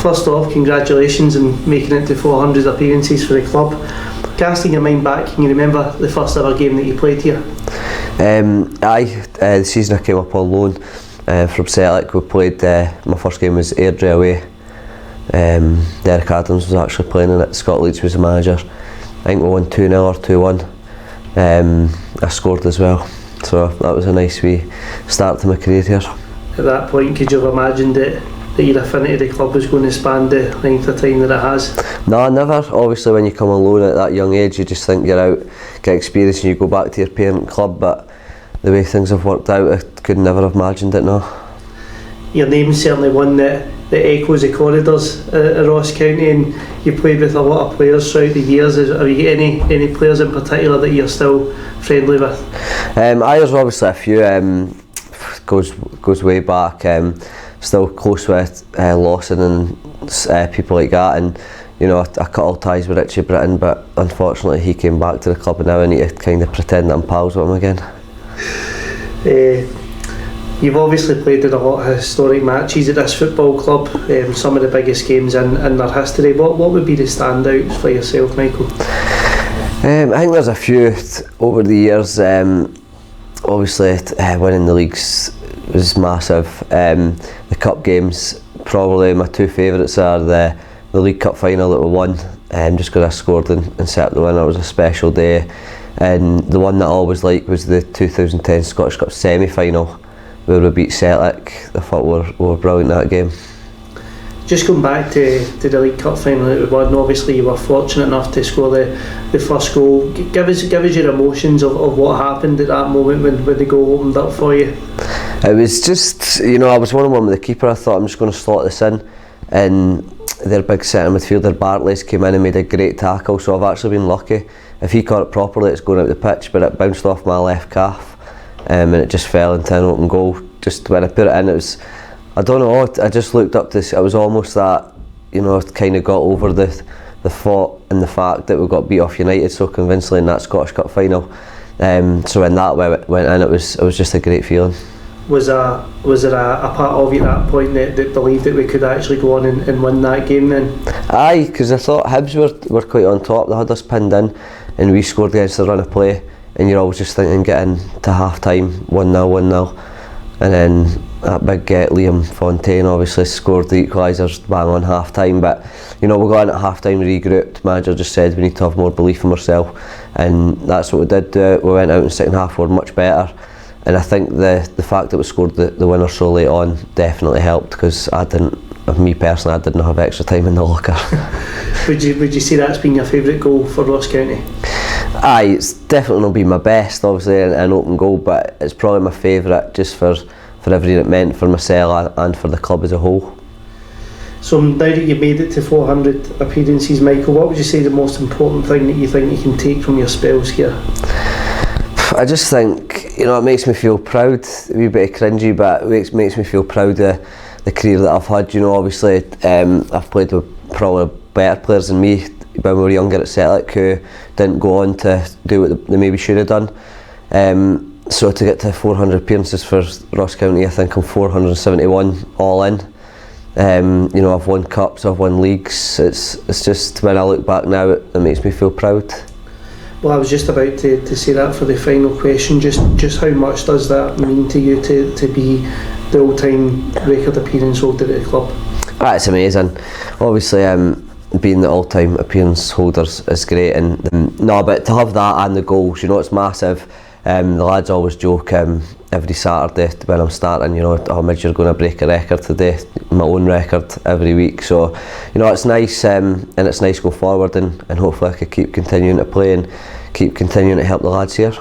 First off, congratulations on making it to 400 appearances for the club. Casting your mind back, can you remember the first ever game that you played here? The season I came up on loan from Celtic, we played, my first game was Airdrie away. Derek Adams was actually playing in it, Scott Leach was the manager. I think we won 2-0 or 2-1. I scored as well, so that was a nice wee start to my career here. At that point, could you have imagined that your affinity to the club was going to span the length of time that it has? No, never. Obviously when you come on loan at that young age, you just think you're out, get experience and you go back to your parent club, but the way things have worked out, I could never have imagined it, no. Your name's certainly one that echoes the corridors at Ross County, and you played with a lot of players throughout the years. Have you got any players in particular that you're still friendly with? There's obviously a few, goes way back. Still close with Lawson and people like that, and you know, I cut all ties with Richie Britton, but unfortunately he came back to the club and now I need to kind of pretend that I'm pals with him again. You've obviously played in a lot of historic matches at this football club, some of the biggest games in their history. What would be the standouts for yourself, Michael? I think there's a few over the years. Obviously winning the leagues was massive. The cup games, probably my two favourites are the League Cup final that we won, just because I scored and set up the winner. It was a special day, and the one that I always liked was the 2010 Scottish Cup semi-final where we beat Celtic. I thought we were brilliant in that game. Just going back to the League Cup final that we won, obviously you were fortunate enough to score the first goal. Give us your emotions of what happened at that moment when the goal opened up for you. It was just, you know, I was 1-on-1 with the keeper. I thought I'm just going to slot this in, and their big centre midfielder Bartley's came in and made a great tackle, so I've actually been lucky. If he caught it properly, it's going out the pitch, but it bounced off my left calf, and it just fell into an open goal. Just when I put it in, it was, I don't know, I just looked up this, it was almost that, you know, kind of got over the thought and the fact that we got beat off United so convincingly in that Scottish Cup final. So when that went in, it was just a great feeling. Was there a part of you at that point that believed that we could actually go on and win that game then? Aye, because I thought Hibs were quite on top. They had us pinned in and we scored against the run of play, and you're always just thinking getting to half time 1-0, and then that big Liam Fontaine obviously scored the equalisers bang on half time. But you know, we got in at half time, regrouped, manager just said we need to have more belief in ourselves, and that's what we did do. We went out in the second half, we were much better, and I think the fact that we scored the winner so late on definitely helped, because me personally, I didn't have extra time in the locker. Would you say that's been your favourite goal for Ross County? Aye, it's definitely not been my best, obviously, an open goal, but it's probably my favourite just for everything it meant for myself and for the club as a whole. So now that you've made it to 400 appearances, Michael, what would you say the most important thing that you think you can take from your spells here? I just think, you know, it makes me feel proud, a wee bit cringy, but it makes me feel proud of the career that I've had. You know, obviously I've played with probably better players than me when we were younger at Celtic who didn't go on to do what they maybe should have done. So to get to 400 appearances for Ross County, I think I'm 471 all in. You know, I've won cups, I've won leagues. It's just, when I look back now, it makes me feel proud. Well, I was just about to say that for the final question. Just how much does that mean to you to be the all-time record appearance holder at the club? It's amazing. Obviously, being the all-time appearance holders is great, and no, but to have that and the goals, you know, it's massive. The lads always joke every Saturday when I'm starting, you know, oh Midge, you're going to break a record today, my own record every week. So, you know, it's nice, and it's nice to go forward, and hopefully I could keep continuing to play and keep continuing to help the lads here.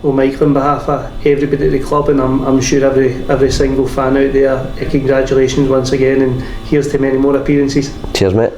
Well, Michael, on behalf of everybody at the club, and I'm sure every single fan out there, congratulations once again, and here's to many more appearances. Cheers, mate.